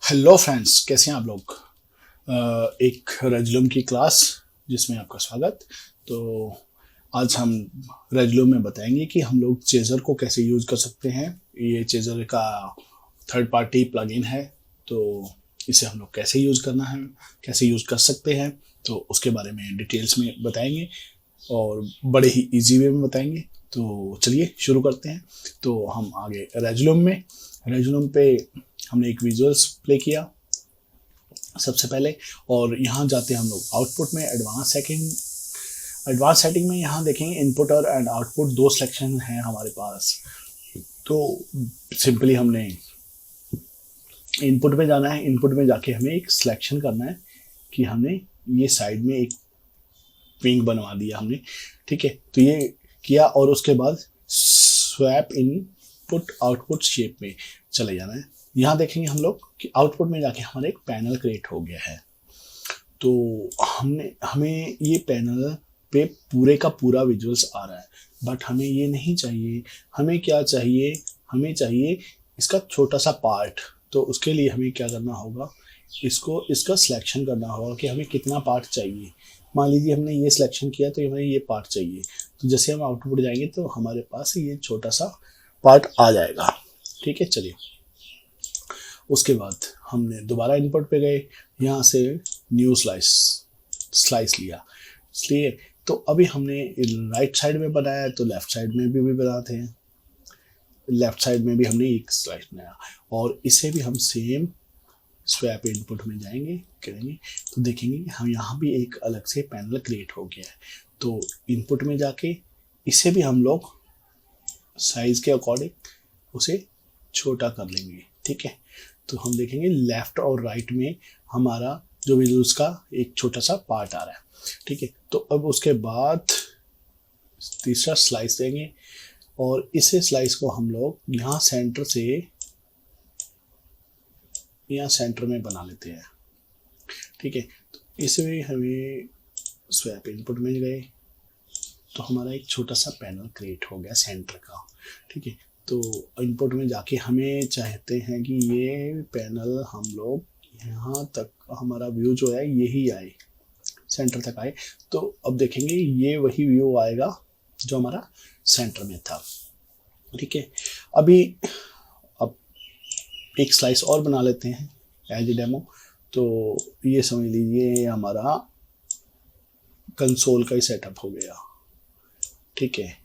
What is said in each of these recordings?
Hello friends, कैसे हैं आप लोग। एक रेजुलम की क्लास जिसमें आपका स्वागत। तो आज हम रेजुलम में बताएंगे कि हम लोग चेजर को कैसे यूज़ कर सकते हैं। ये चेजर का थर्ड पार्टी प्लगइन है, तो इसे हम लोग कैसे यूज़ करना है, कैसे यूज़ कर सकते हैं, तो उसके बारे में डिटेल्स में बताएंगे और बड़े ही इजी वे में बताएंगे। तो चलिए शुरू करते हैं। तो हम आगे रेजुलम पे हमने एक विजुअल्स प्ले किया सबसे पहले, और यहाँ जाते हैं हम लोग आउटपुट में। एडवांस सेटिंग में यहाँ देखेंगे इनपुट और एंड आउटपुट दो सिलेक्शन हैं हमारे पास। तो सिंपली हमने इनपुट में जाना है। इनपुट में जाके हमें एक सिलेक्शन करना है कि हमने ये साइड में एक विंग बनवा दिया हमने, ठीक है। तो ये किया और उसके बाद स्वैप इनपुट आउटपुट शेप में चले जाना है। यहाँ देखेंगे हम लोग कि आउटपुट में जाके हमारा एक पैनल क्रिएट हो गया है। तो हमें ये पैनल पे पूरे का पूरा विजुअल्स आ रहा है, बट हमें ये नहीं चाहिए। हमें क्या चाहिए, हमें चाहिए इसका छोटा सा पार्ट। तो उसके लिए हमें क्या करना होगा, इसका सिलेक्शन करना होगा कि हमें कितना पार्ट चाहिए। मान लीजिए हमने ये सिलेक्शन किया तो हमें ये पार्ट चाहिए। तो जैसे हम आउटपुट जाएंगे तो हमारे पास ये छोटा सा पार्ट आ जाएगा, ठीक है। चलिए, उसके बाद हमने दोबारा इनपुट पे गए, यहाँ से न्यू स्लाइस लिया, इसलिए तो अभी हमने राइट साइड में बनाया है तो लेफ्ट साइड में भी बनाते हैं। लेफ्ट साइड में भी हमने एक स्लाइस बनाया और इसे भी हम सेम स्वैप इनपुट में जाएंगे करेंगे तो देखेंगे कि हम यहाँ भी एक अलग से पैनल क्रिएट हो गया है। तो इनपुट में जाके इसे भी हम लोग साइज के अकॉर्डिंग उसे छोटा कर लेंगे, ठीक है। तो हम देखेंगे लेफ्ट और राइट में हमारा जो विजुअल्स का एक छोटा सा पार्ट आ रहा है, ठीक है। तो अब उसके बाद तीसरा स्लाइस देंगे और इसे स्लाइस को हम लोग यहाँ सेंटर में बना लेते हैं, ठीक है। तो इसमें हमें स्वैप इनपुट में गए तो हमारा एक छोटा सा पैनल क्रिएट हो गया सेंटर का, ठीक है। तो इनपुट में जाके हमें चाहते हैं कि ये पैनल हम लोग यहाँ तक हमारा व्यू जो है यही आए, सेंटर तक आए। तो अब देखेंगे ये वही व्यू आएगा जो हमारा सेंटर में था, ठीक है। अब एक स्लाइस और बना लेते हैं एज ए डेमो। तो ये समझ लीजिए हमारा कंसोल का ही सेटअप हो गया, ठीक है,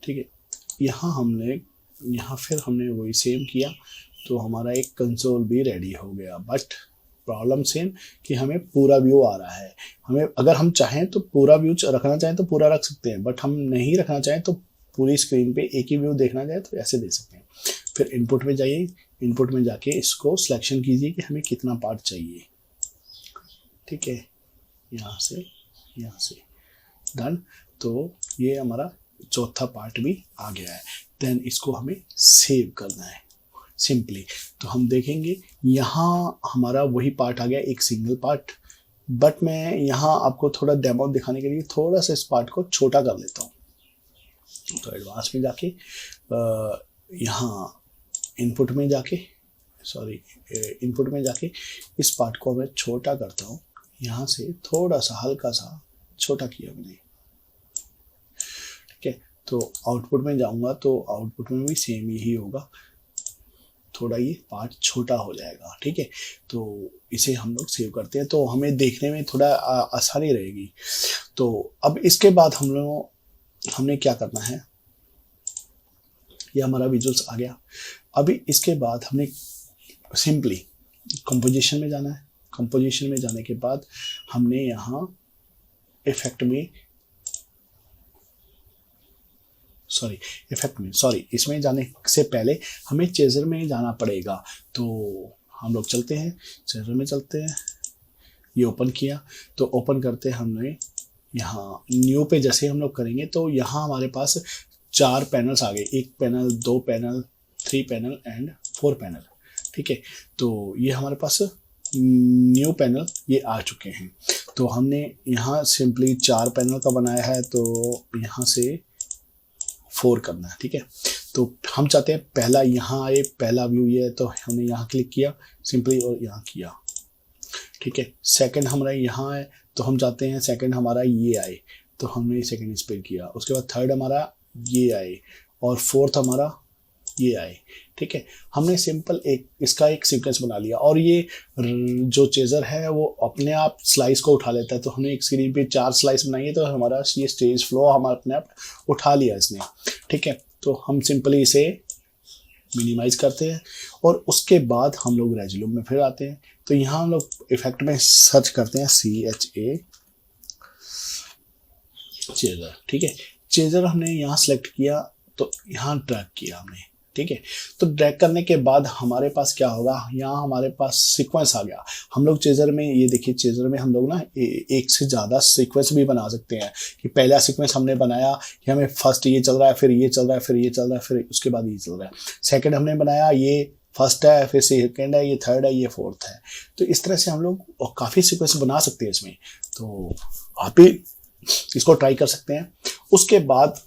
ठीक है। यहाँ फिर हमने वही सेम किया तो हमारा एक कंसोल भी रेडी हो गया। बट प्रॉब्लम सेम कि हमें पूरा व्यू आ रहा है। हमें अगर हम चाहें तो पूरा व्यू रखना चाहें तो पूरा रख सकते हैं, बट हम नहीं रखना चाहें तो पूरी स्क्रीन पे एक ही व्यू देखना चाहे तो ऐसे दे सकते हैं। फिर इनपुट में जाइए, इनपुट में जाके इसको सिलेक्शन कीजिए कि हमें कितना पार्ट चाहिए, ठीक है। यहाँ से डन। तो ये हमारा चौथा पार्ट भी आ गया है। देन इसको हमें सेव करना है सिंपली। तो हम देखेंगे यहाँ हमारा वही पार्ट आ गया, एक सिंगल पार्ट। बट मैं यहाँ आपको थोड़ा डेमो दिखाने के लिए थोड़ा सा इस पार्ट को छोटा कर लेता हूँ। तो एडवांस में जाके यहाँ इनपुट में जाके इस पार्ट को मैं छोटा करता हूँ। यहाँ से थोड़ा सा हल्का सा छोटा किया मैंने, ठीक है। तो आउटपुट में जाऊंगा तो आउटपुट में भी सेम यही होगा, थोड़ा ये पार्ट छोटा हो जाएगा, ठीक है। तो इसे हम लोग सेव करते हैं तो हमें देखने में थोड़ा आसानी रहेगी। तो अब इसके बाद हमने क्या करना है, ये हमारा विजुअल्स आ गया। अभी इसके बाद हमने सिंपली कंपोजिशन में जाना है। कंपोजिशन में जाने के बाद हमने यहाँ इफेक्ट में इसमें जाने से पहले हमें चेजर में जाना पड़ेगा। तो हम लोग चलते हैं, चेजर में चलते हैं। ये ओपन किया तो ओपन करते हैं हमने यहाँ न्यू पे। जैसे हम लोग करेंगे तो यहाँ हमारे पास 4 पैनल्स आ गए, 1 panel, 2 panel, 3 panel and 4 panel, ठीक है। तो ये हमारे पास न्यू पैनल ये आ चुके हैं। तो हमने यहाँ सिंपली 4 पैनल का बनाया है तो यहाँ से 4 करना है, ठीक है। तो हम चाहते हैं पहला यहाँ आए, पहला व्यू ये है, तो हमने यहाँ क्लिक किया सिंपली और यहाँ किया, ठीक है। सेकंड हमारा यहाँ है तो हम चाहते हैं सेकंड हमारा ये आए, तो हमने सेकंड इस पर किया। उसके बाद थर्ड हमारा ये आए और फोर्थ हमारा ये आए, ठीक है। हमने सिंपल इसका एक सीक्वेंस बना लिया और ये जो चेजर है वो अपने आप स्लाइस को उठा लेता है। तो हमने एक स्क्रीन पे 4 स्लाइस बनाई है, तो हमारा ये स्टेज फ्लो हमारा अपने आप उठा लिया इसने, ठीक है। तो हम सिंपली इसे मिनिमाइज करते हैं और उसके बाद हम लोग रेज़्यूम में फिर आते हैं। तो यहाँ हम लोग इफेक्ट में सर्च करते हैं CHA चेजर, ठीक है। चेजर हमने यहाँ सेलेक्ट किया तो यहाँ ड्रैग किया हमने, ठीक है। तो ड्रैग करने के बाद हमारे पास क्या होगा, यहाँ हमारे पास सीक्वेंस आ गया। हम लोग चेजर में ये देखिए, चेजर में हम लोग ना एक से ज़्यादा सीक्वेंस भी बना सकते हैं कि पहला सीक्वेंस हमने बनाया कि हमें फर्स्ट ये चल रहा है, फिर ये चल रहा है, फिर ये चल रहा है, फिर उसके बाद ये चल रहा है। सेकंड हमने बनाया ये फर्स्ट है, फिर सेकंड है, ये थर्ड है, ये फोर्थ है। तो इस तरह से हम लोग काफ़ी सीक्वेंस बना सकते हैं इसमें। तो आप भी इसको ट्राई कर सकते हैं। उसके बाद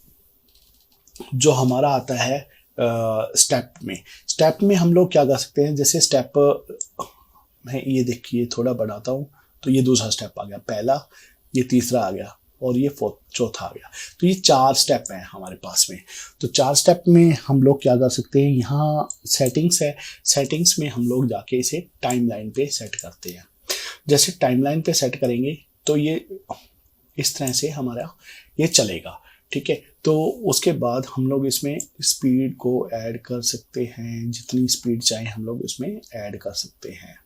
जो हमारा आता है स्टेप में हम लोग क्या कर सकते हैं, जैसे स्टेप मैं ये देखिए थोड़ा बढ़ाता हूँ तो ये दूसरा स्टेप आ गया, पहला, ये तीसरा आ गया और ये चौथा आ गया। तो ये 4 स्टेप हैं हमारे पास में। तो 4 स्टेप में हम लोग क्या कर सकते हैं, यहाँ सेटिंग्स है, सेटिंग्स में हम लोग जाके इसे टाइमलाइन पे सेट करते हैं। जैसे टाइमलाइन पे सेट करेंगे तो ये इस तरह से हमारा ये चलेगा, ठीक है। तो उसके बाद हम लोग इसमें स्पीड को ऐड कर सकते हैं, जितनी स्पीड चाहे हम लोग इसमें ऐड कर सकते हैं,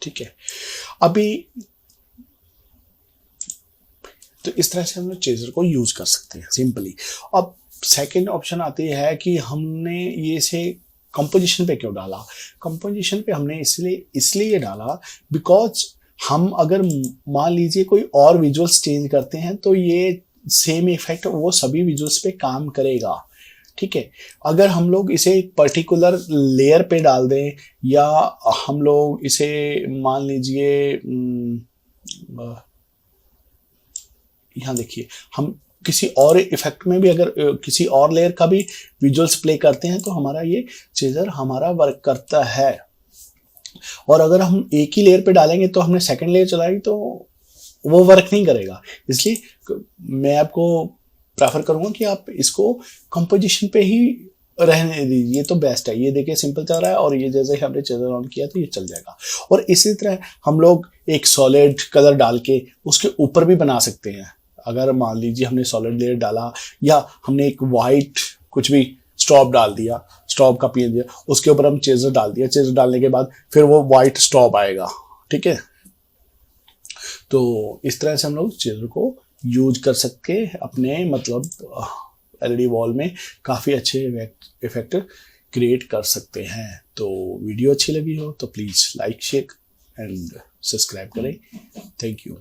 ठीक है। अभी तो इस तरह से हम लोग चेजर को यूज कर सकते हैं सिंपली। अब सेकंड ऑप्शन आती है कि हमने ये से कंपोजिशन पे क्यों डाला। कंपोजिशन पे हमने इसलिए डाला बिकॉज हम अगर मान लीजिए कोई और विजुअल्स चेंज करते हैं तो ये सेम इफेक्ट वो सभी विजुअल्स पे काम करेगा, ठीक है। अगर हम लोग इसे एक पर्टिकुलर लेयर पे डाल दें या हम लोग इसे मान लीजिए यहाँ देखिए, हम किसी और इफेक्ट में भी अगर किसी और लेयर का भी विजुअल्स प्ले करते हैं तो हमारा ये चेजर हमारा वर्क करता है। और अगर हम एक ही लेयर पे डालेंगे तो हमने सेकंड लेयर चलाई तो वो वर्क नहीं करेगा। इसलिए मैं आपको प्रेफर करूंगा कि आप इसको कंपोजिशन पे ही रहने दीजिए, तो बेस्ट है। ये देखिए सिंपल चल रहा है और ये जैसे ही हमने चेजर ऑन किया तो ये चल जाएगा। और इसी तरह हम लोग एक सॉलिड कलर डाल के उसके ऊपर भी बना सकते हैं। अगर मान लीजिए हमने सॉलिड लेयर डाला या हमने एक वाइट कुछ भी स्टॉप डाल दिया, स्टॉप का पीन दिया, उसके ऊपर हम चेजर डाल दिया, चेजर डालने के बाद फिर वो वाइट स्टॉप आएगा, ठीक है। तो इस तरह से हम लोग चेजर को यूज कर सकते अपने मतलब LED वॉल में काफ़ी अच्छे इफेक्ट क्रिएट कर सकते हैं। तो वीडियो अच्छी लगी हो तो please like share and subscribe करें। Thank you.